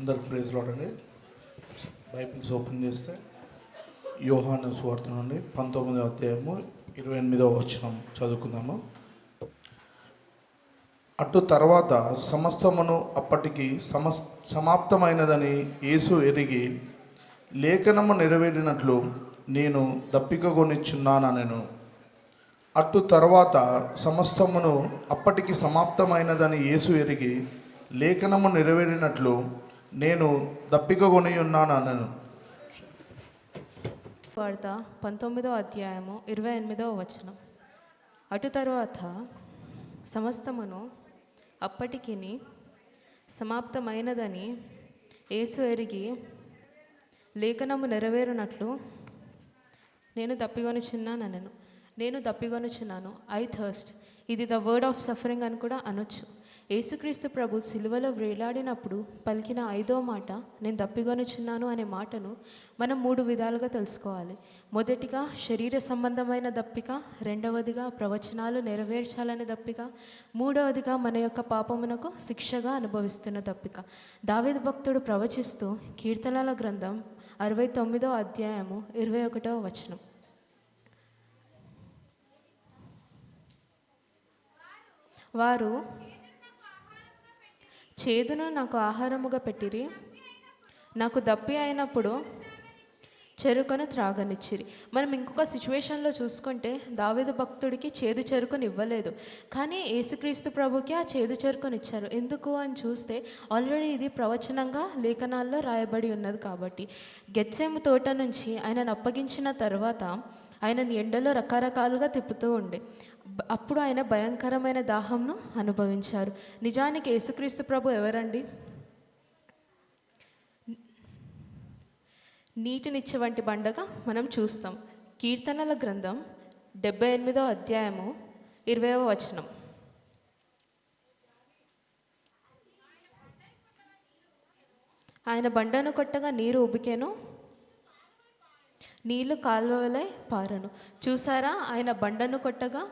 అందరు praise lord అండి. Bibles open చేస్తే యోహాను సువార్త నుండి 19వ అధ్యాయము 28వ వచనం చదువుకుందాము. అటు తర్వాత సమస్తమును అప్పటికి సమాప్తమైనదని యేసు ఎరిగి లేఖనము నెరవేరినట్లు నేను దప్పికగొనిచున్నానెను. అటు తర్వాత సమస్తమును అప్పటికి సమాప్తమైనదని యేసు ఎరిగి లేఖనము నెరవేరినట్లు నేను దప్పికగొని ఉన్నానెను. వార్త 19వ అధ్యాయము 28వ వచనం. అటు తరువాత సమస్తమును అప్పటికి సమాప్తమైనదని యేసు ఎరిగి లేఖనము నెరవేరునట్లు నేను దప్పికొనుచున్నానెను. నేను దప్పికొనుచున్నాను, ఐ థర్స్ట్. ఇది ద వర్డ్ ఆఫ్ సఫరింగ్ అని కూడా అనొచ్చు. యేసుక్రీస్తు ప్రభు సిలువలో వేలాడినప్పుడు పలికిన 5వ మాట నేను దప్పికొనుచున్నాను అనే మాటను మనం 3 విధాలుగా తెలుసుకోవాలి. మొదటిగా శరీర సంబంధమైన దప్పిక, రెండవదిగా ప్రవచనాలు నెరవేర్చాలనే దప్పిక, మూడవదిగా మన యొక్క పాపమునకు శిక్షగా అనుభవిస్తున్న దప్పిక. దావీదు భక్తుడు ప్రవచిస్తూ కీర్తనల గ్రంథం 69వ అధ్యాయము 21వ వచనం. వారు చేదును నాకు ఆహారముగా పెట్టిరి, నాకు దప్పి అయినప్పుడు చెరుకును త్రాగనిచ్చిరి. మనం ఇంకొక సిచ్యువేషన్లో చూసుకుంటే దావీదు భక్తుడికి చేదు చెరుకుని ఇవ్వలేదు, కానీ యేసుక్రీస్తు ప్రభుకి ఆ చేదు చెరుకుని ఇచ్చారు. ఎందుకు అని చూస్తే ఆల్రెడీ ఇది ప్రవచనంగా లేఖనాల్లో రాయబడి ఉన్నది కాబట్టి. గెత్సేము తోట నుంచి ఆయనను అప్పగించిన తర్వాత ఆయనను ఎండలో రకరకాలుగా తిప్పుతూ ఉండే, అప్పుడు ఆయన భయంకరమైన దాహంను అనుభవించారు. నిజానికి యేసుక్రీస్తు ప్రభు ఎవరండి? నీటినిచ్చే వంటి బండగా మనం చూస్తాం. కీర్తనల గ్రంథం 78వ అధ్యాయము 20వ వచనం. ఆయన బండను కొట్టగా నీరు ఉబికెను, నీళ్లు కాలువలై పారను. చూసారా, ఆయన బండను కొట్టగా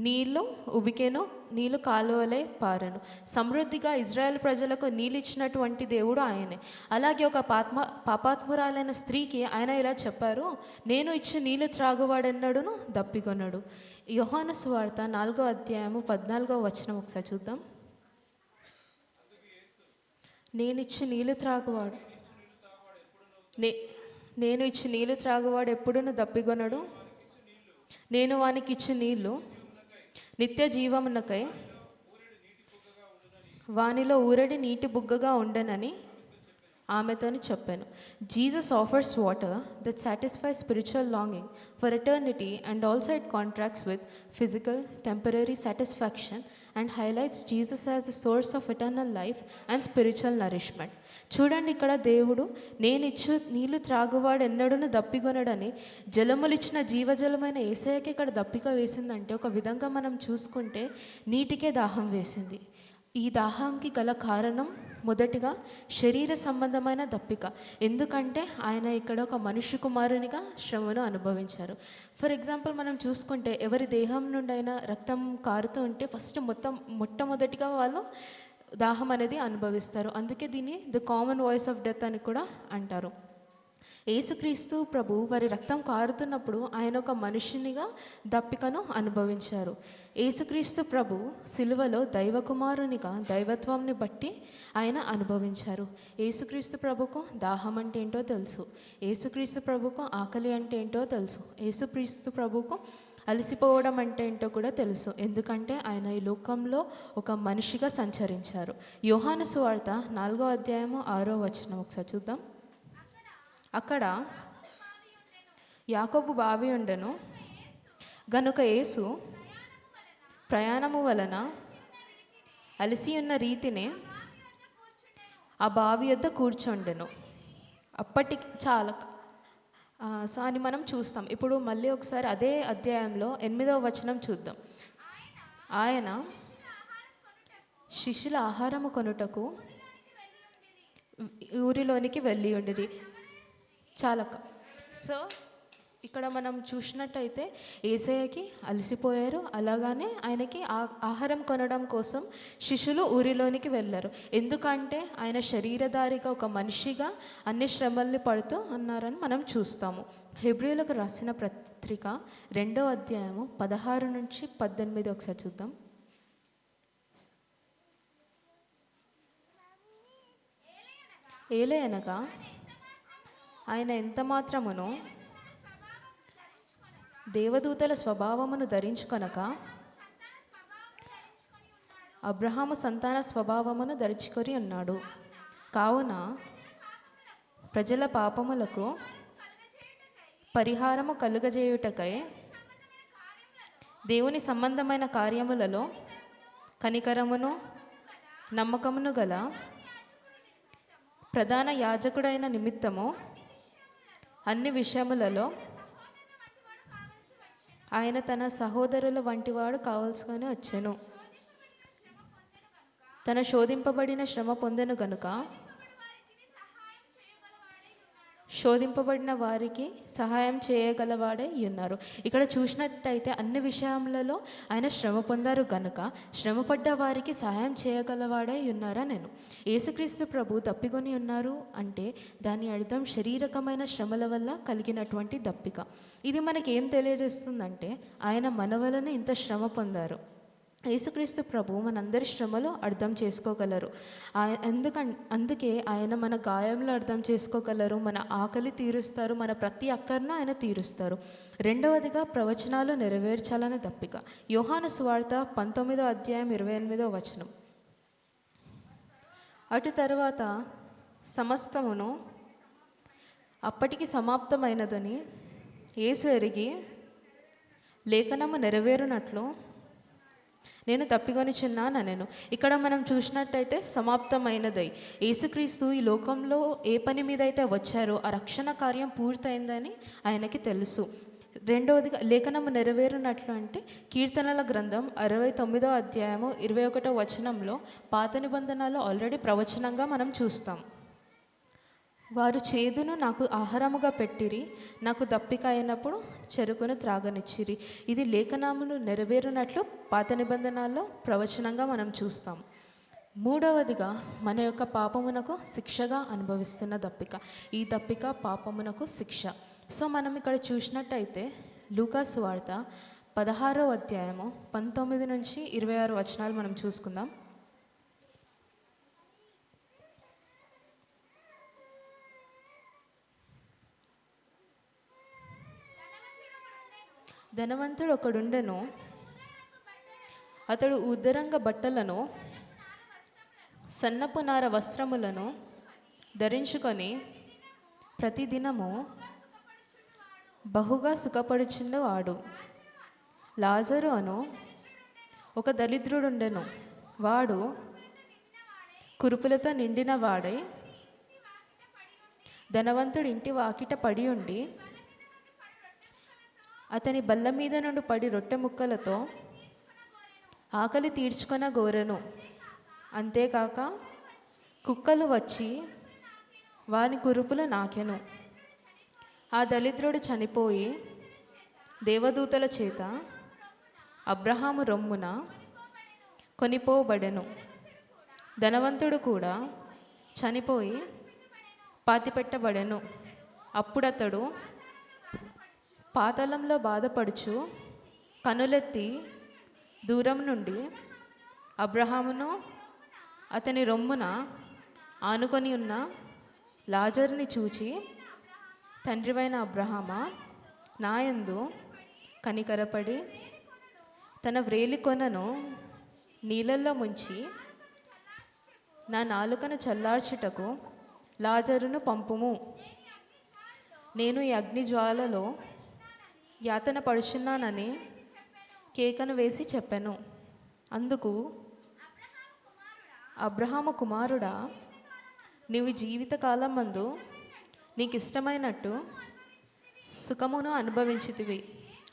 నీళ్లు ఉబికెను, నీళ్లు కాలువలై పారను. సమృద్ధిగా ఇజ్రాయెల్ ప్రజలకు నీళ్ళు ఇచ్చినటువంటి దేవుడు ఆయనే. అలాగే ఒక పాపాత్మురాలైన స్త్రీకి ఆయన ఇలా చెప్పారు, నేను ఇచ్చి నీళ్లు త్రాగువాడెన్నడును దప్పికొనడు. యోహాను సువార్త 4వ అధ్యాయము 14వ వచనం ఒకసారి చూద్దాం. నేను ఇచ్చి నీళ్లు త్రాగువాడు ఎప్పుడును దప్పికొనడు, నేను వానికి ఇచ్చి నీళ్లు నిత్య జీవమునకై వానిలో ఊరడి నీటి బుగ్గగా ఉండనని ఆమెతోని చెప్పాను. Jesus offers water that satisfies spiritual longing for eternity and also it contracts with physical temporary satisfaction and highlights Jesus as the source of eternal life and spiritual nourishment. చూడండి, ఇక్కడ దేవుడు నేను ఇచ్చు నీళ్లు త్రాగువాడు ఎన్నడూను దప్పికొనడని జలములిచ్చిన జీవజలమైన యేసయ్యకి ఇక్కడ దప్పిక వేసిందంటే, ఒక విధంగా మనం చూసుకుంటే నీటికే దాహం వేసింది. ఈ దాహంకి గల కారణం మొదటిగా శరీర సంబంధమైన దప్పిక. ఎందుకంటే ఆయన ఇక్కడ ఒక మనుష్య కుమారునిగా శ్రమను అనుభవించారు. ఫర్ ఎగ్జాంపుల్ మనం చూసుకుంటే ఎవరి దేహం నుండి అయినా రక్తం కారుతూ ఉంటే మొట్టమొదటిగా వాళ్ళు దాహం అనేది అనుభవిస్తారు. అందుకే దీన్ని the common voice of death అని కూడా అంటారు. యేసుక్రీస్తు ప్రభు వారి రక్తం కారుతున్నప్పుడు ఆయన ఒక మనుషునిగా దప్పికను అనుభవించారు. యేసుక్రీస్తు ప్రభు సిలువలో దైవకుమారునిగా దైవత్వంని బట్టి ఆయన అనుభవించారు. యేసుక్రీస్తు ప్రభుకు దాహం అంటే ఏంటో తెలుసు, యేసుక్రీస్తు ప్రభుకు ఆకలి అంటే ఏంటో తెలుసు, యేసుక్రీస్తు ప్రభుకు అలసిపోవడం అంటే ఏంటో కూడా తెలుసు. ఎందుకంటే ఆయన ఈ లోకంలో ఒక మనిషిగా సంచరించారు. యోహాను సువార్త 4వ అధ్యాయము 6వ వచనం ఒకసారి చూద్దాం. అక్కడ యాకోబు బావి ఉండెను గనుక యేసు ప్రయాణము వలన అలసి ఉన్న రీతినే ఆ బావి యొద్ద కూర్చుండెను. అప్పటికి చాలా సో అని మనం చూస్తాం. ఇప్పుడు మళ్ళీ ఒకసారి అదే అధ్యాయంలో 8వ వచనం చూద్దాం. ఆయన శిష్యుల ఆహారము కొనుటకు ఊరిలోనికి వెళ్ళి ఉండిరి. చాలక. సో ఇక్కడ మనం చూసినట్టయితే యేసయ్యకి అలసిపోయారు. అలాగానే ఆయనకి ఆహారం కొనడం కోసం శిష్యులు ఊరిలోనికి వెళ్ళారు. ఎందుకంటే ఆయన శరీరధారిగా ఒక మనిషిగా అన్ని శ్రమల్ని పడుతూ ఉన్నారని మనం చూస్తాము. హెబ్రీయులకు రాసిన పత్రిక 2వ అధ్యాయము 16 నుంచి 18 ఒకసారి చూద్దాం. ఏలయనగా ఆయన ఎంత మాత్రమును దేవదూతల స్వభావమును ధరించుకొనక అబ్రహాము సంతాన స్వభావమును ధరించుకొని ఉన్నాడు. కావున ప్రజల పాపములకు పరిహారము కలుగజేయుటకై దేవుని సంబంధమైన కార్యములలో కనికరమును నమ్మకమును గల ప్రధాన యాజకుడైన నిమిత్తము అన్ని విషయములలో ఆయన తన సహోదరుల వంటివాడు కావాల్సుకొని వచ్చెను. తన శోధింపబడిన శ్రమ పొందెను గనుక శోధింపబడిన వారికి సహాయం చేయగలవాడే ఉన్నారు. ఇక్కడ చూసినట్టయితే అన్ని విషయములలో ఆయన శ్రమ పొందారు గనుక శ్రమపడ్డ వారికి సహాయం చేయగలవాడే ఉన్నారా. నేను యేసుక్రీస్తు ప్రభు దప్పికొని ఉన్నారు అంటే దాని అర్థం శారీరకమైన శ్రమల వల్ల కలిగినటువంటి దప్పిక. ఇది మనకి ఏం తెలియజేస్తుందంటే ఆయన మన వలన ఇంత శ్రమ పొందారు. యేసుక్రీస్తు ప్రభు మనందరి శ్రమలు అర్థం చేసుకోగలరు. అందుకే ఆయన మన గాయంలో అర్థం చేసుకోగలరు, మన ఆకలి తీరుస్తారు, మన ప్రతి అక్కర్ను ఆయన తీరుస్తారు. రెండవదిగా ప్రవచనాలు నెరవేర్చాలని దప్పిక. యోహాను సువార్త 19వ అధ్యాయం 28వ వచనం. అటు తర్వాత సమస్తమును అప్పటికి సమాప్తమైనదని యేసు ఎరిగి లేఖనము నెరవేరునట్లు నేను తప్పికొనిచున్నానెను. ఇక్కడ మనం చూసినట్టయితే సమాప్తమైనదై యేసుక్రీస్తు ఈ లోకంలో ఏ పని మీద అయితే వచ్చారో ఆ రక్షణ కార్యం పూర్తయిందని ఆయనకి తెలుసు. రెండవదిగా లేఖనము నెరవేరునట్లు అంటే కీర్తనల గ్రంథం 69వ అధ్యాయము 21వ వచనంలో పాత నిబంధనలో ఆల్రెడీ ప్రవచనంగా మనం చూస్తాం. వారు చేదును నాకు ఆహారముగా పెట్టిరి, నాకు దప్పిక అయినప్పుడు చెరుకును త్రాగనిచ్చిరి. ఇది లేఖనములు నెరవేరునట్లు పాత నిబంధనల్లో ప్రవచనంగా మనం చూస్తాం. మూడవదిగా మన యొక్క పాపమునకు శిక్షగా అనుభవిస్తున్న దప్పిక. ఈ దప్పిక పాపమునకు శిక్ష. సో మనం ఇక్కడ చూసినట్టయితే లూకా సువార్త 16వ అధ్యాయము 19 నుంచి 26 వచనాలు మనం చూసుకుందాం. ధనవంతుడు ఒకడుండెను. అతడు ఉదరంగ బట్టలను సన్నపు నార వస్త్రములను ధరించుకొని ప్రతిదినము బహుగా సుఖపడుచున్నవాడు. లాజరు అను ఒక దరిద్రుడుండెను. వాడు కురుపులతో నిండిన వాడై ధనవంతుడి ఇంటి వాకిట పడి ఉండి అతని బల్ల మీద నుండి పడి రొట్టె ముక్కలతో ఆకలి తీర్చుకొన గోరెను. అంతేకాక కుక్కలు వచ్చి వాని కురుపులు నాకెను. ఆ దరిద్రుడు చనిపోయి దేవదూతల చేత అబ్రహాము రొమ్మున కొనిపోబడెను. ధనవంతుడు కూడా చనిపోయి పాతిపెట్టబడెను. అప్పుడతడు పాతాళంలో బాధపడుచు కనులెత్తి దూరం నుండి అబ్రహామును అతని రొమ్మున ఆనుకొని ఉన్న లాజరుని చూచి, తండ్రివైన అబ్రహామా, నాయందు కనికరపడి తన వ్రేలి కొనను నీళ్ళల్లో ముంచి నా నాలుకను చల్లార్చుటకు లాజరును పంపుము. నేను ఈ అగ్నిజ్వాలలో యాతన పడుచున్నానని కేకను వేసి చెప్పెను. అందుకు అబ్రహాము కుమారుడా, నీవు జీవితకాలం మందు నీకు ఇష్టమైనట్టు సుఖమును అనుభవించితివి.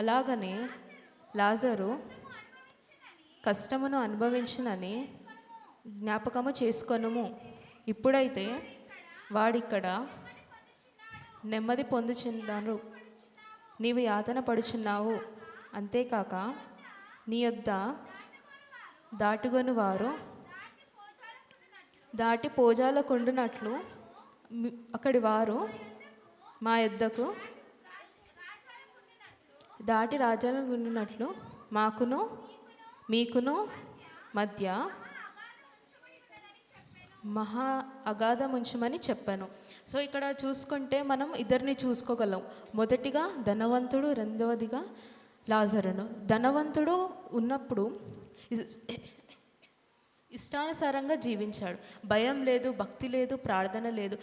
అలాగనే లాజరు కష్టమును అనుభవించునని జ్ఞాపకము చేసుకొనుము. ఇప్పుడైతే వాడిక్కడ నెమ్మది పొందుచున్నాడు. నీవు యాతన పడుచున్నావు. అంతేకాక నీ యొద్ద దాటుగొని వారు దాటి పోజాలకుండునట్లు అక్కడి వారు మా యొద్దకు దాటి రాజ్యాలను ఉండినట్లు మాకును మీకును మధ్య మహా అగాధం ఉంచమని చెప్పాను. సో ఇక్కడ చూసుకుంటే మనం ఇద్దరిని చూసుకోగలం. మొదటిగా ధనవంతుడు, రెండవదిగా లాజరును. ధనవంతుడు ఉన్నప్పుడు ఇష్టానుసారంగా జీవించాడు. భయం లేదు, భక్తి లేదు, ప్రార్థన లేదు.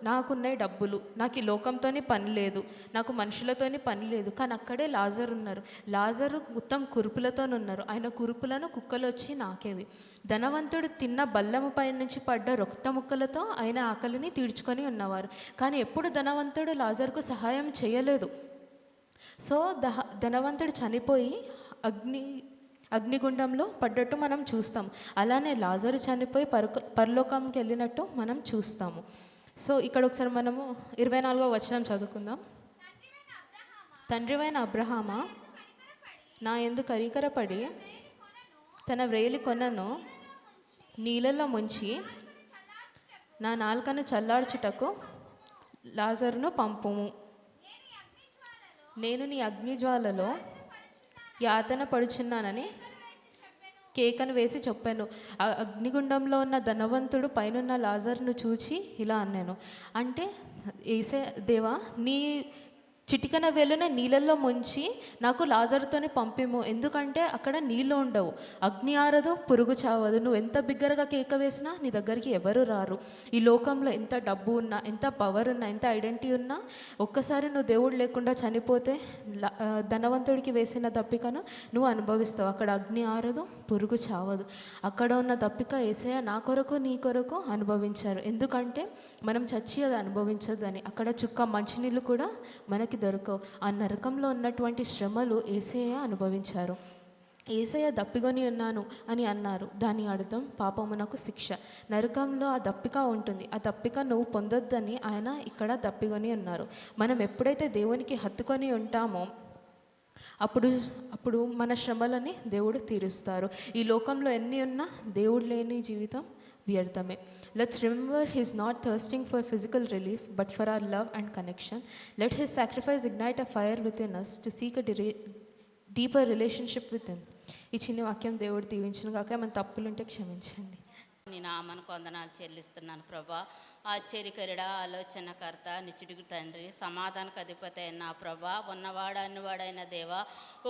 నాకున్నాయి డబ్బులు, నాకు ఈ లోకంతోనే పని లేదు, నాకు మనుషులతోనే పని లేదు. కానీ అక్కడే లాజరు ఉన్నారు. లాజరు మొత్తం కురుపులతో ఉన్నారు. ఆయన కురుపులను కుక్కలు వచ్చి నాకేవి. ధనవంతుడు తిన్న బల్లము పై నుంచి పడ్డ రొట్ట ముక్కలతో ఆయన ఆకలిని తీర్చుకొని ఉన్నవారు. కానీ ఎప్పుడు ధనవంతుడు లాజరుకు సహాయం చేయలేదు. సో ధనవంతుడు చనిపోయి అగ్నిగుండంలో పడ్డట్టు మనం చూస్తాం. అలానే లాజరు చనిపోయి పరలోకంకి వెళ్ళినట్టు మనం చూస్తాము. సో ఇక్కడ ఒకసారి మనము 24వ వచనం చదువుకుందాం. తండ్రివైన అబ్రహామా, నా యందు కనికరపడి తన వ్రేలి కొనను నీళ్ళలో ముంచి నా నాలుకను చల్లార్చుటకు లాజరును పంపుము. నేను నీ అగ్నిజ్వాలలో యాతన పడుచున్నానని కేకను వేసి చెప్పాను. అగ్నిగుండంలో ఉన్న ధనవంతుడు పైనున్న లాజర్ను చూచి ఇలా అన్నాను. అంటే ఏసే దేవా, నీ చిటికన వేలున నీళ్ళల్లో ముంచి నాకు లాజరుతోనే పంపిము. ఎందుకంటే అక్కడ నీళ్ళు ఉండవు, అగ్ని ఆరదు, పురుగు చావదు. నువ్వు ఎంత బిగ్గరగా కేక వేసినా నీ దగ్గరికి ఎవరు రారు. ఈ లోకంలో ఎంత డబ్బు ఉన్నా, ఎంత పవర్ ఉన్నా, ఎంత ఐడెంటిటీ ఉన్నా, ఒక్కసారి నువ్వు దేవుడు లేకుండా చనిపోతే ధనవంతుడికి వేసిన దప్పికను నువ్వు అనుభవిస్తావు. అక్కడ అగ్ని ఆరదు, పురుగు చావదు. అక్కడ ఉన్న దప్పిక యేసయ్య నా కొరకు నీ కొరకు అనుభవించారు. ఎందుకంటే మనం చచ్చి అది అనుభవించదని. అక్కడ చుక్క మంచినీళ్ళు కూడా మనకి దొరకవు. ఆ నరకంలో ఉన్నటువంటి శ్రమలు యేసయ్య అనుభవించారు. యేసయ్య దప్పికొని ఉన్నాను అని అన్నారు. దాని అర్థం పాపమునకు శిక్ష. నరకంలో ఆ దప్పిక ఉంటుంది. ఆ దప్పిక నువ్వు పొందొద్దని ఆయన ఇక్కడ దప్పికొని ఉన్నారు. మనం ఎప్పుడైతే దేవునికి హత్తుకొని ఉంటామో అప్పుడు మన శ్రమలని దేవుడు తీరుస్తారు. ఈ లోకంలో ఎన్ని ఉన్నా దేవుడు లేని జీవితం వ్యర్థమే. Let's remember he is not thirsting for physical relief but for our love and connection. Let his sacrifice ignite a fire within us to seek a deeper relationship with him. ఈ చిన్న వాక్యం దేవుడు దీవించును గాక. మన తప్పులుంటే క్షమించండి. నీ నామను వందనాలు చెల్లిస్తున్నాను ప్రభా. ఆశ్చర్యకరుడా, ఆలోచనకర్త, నిత్యుడికి తండ్రి, సమాధానకు అధిపతి అయిన నా ప్రభా, ఉన్నవాడు అన్నవాడైన దేవా,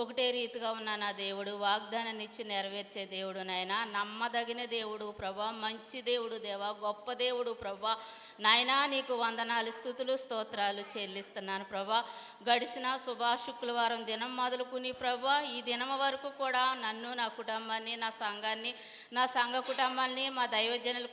ఒకటే రీతిగా ఉన్న నా దేవుడు, వాగ్దానాన్ని ఇచ్చి నెరవేర్చే దేవుడు నాయనా, నమ్మదగిన దేవుడు ప్రభా, మంచి దేవుడు దేవా, గొప్ప దేవుడు ప్రభా. నాయనా నీకు వందనాలు, స్తుతులు, స్తోత్రాలు చెల్లిస్తున్నాను ప్రభా. గడిచిన శుక్రవారం దినం మొదలుకుని ప్రభా ఈ దినం వరకు కూడా నన్ను, నా కుటుంబాన్ని, నా సంఘాన్ని, నా సంఘ కుటుంబాన్ని, మా దైవజనుల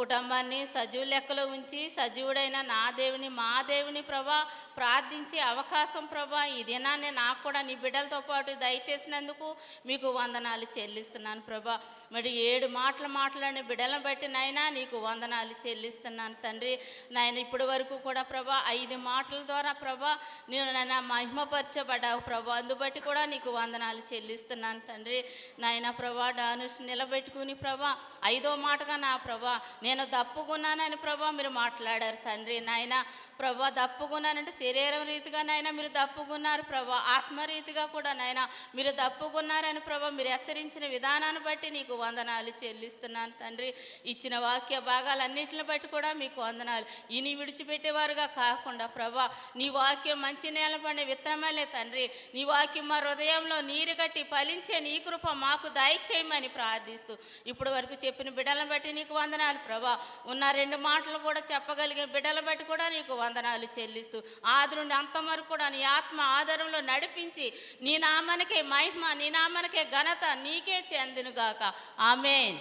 కుటుంబాన్ని సజీవ లెక్కలో ఉంచి సజీవుడైన నా దేవుని, మా దేవుని ప్రభా ప్రార్థించే అవకాశం ప్రభా ఈ దినాన్ని నాకు కూడా నీ బిడ్డలతో పాటు దయచేసినందుకు మీకు వందనాలు చెల్లిస్తున్నాను ప్రభా. మరి 7 మాటలు మాట్లాడిన బిడ్డలను బట్టి నాయనా నీకు వందనాలు చెల్లిస్తున్నాను తండ్రి. నాయన ఇప్పటి వరకు కూడా ప్రభా 5 మాటల ద్వారా ప్రభా నేను నన్ను మహిమపరచబడ్డావు ప్రభా. అందుబట్టి కూడా నీకు వందనాలు చెల్లిస్తున్నాను తండ్రి. నాయన ప్రభా డానుష్ నిలబెట్టుకుని ప్రభా 5వ మాటగా నా ప్రభా నేను దప్పుకున్నానని ప్రభా మీరు మాట్లాడారు తండ్రి. నాయన ప్రభా దప్పుకున్నానంటే శరీరం రీతిగా నాయన మీరు దప్పుకున్నారు ప్రభా, ఆత్మరీతిగా కూడా నాయన మీరు దప్పుకున్నారని ప్రభా మీరు హెచ్చరించిన విధానాన్ని బట్టి నీకు వందనాలు చెల్లిస్తున్నాను తండ్రి. ఇచ్చిన వాక్య భాగాలన్నింటిని బట్టి కూడా మీకు వందనాలు. ఇని విడిచిపెట్టేవారుగా కాకుండా ప్రభా నీ వాక్యం మంచి నేల పడిన విత్తనమలే తండ్రి. నీ వాక్యం మా హృదయంలో నీరు కట్టి ఫలించే నీ కృప మాకు దయచేయమని ప్రార్థిస్తూ ఇప్పటి వరకు చెప్పిన బిడ్డలను బట్టి నీకు వందనాలు ప్రభా. ఉన్న 2 మాటలు కూడా చెప్పగలిగిన బిడ్డలను బట్టి కూడా నీకు వందనాలు చెల్లిస్తూ ఆది నుండి అంతం వరకు కూడా నీ ఆత్మ ఆధారంలో నడిపించి నీ నామానికే మహిమ, నీ నామానికే ఘనత నీకే చెందునుగాక. ఆమేన్.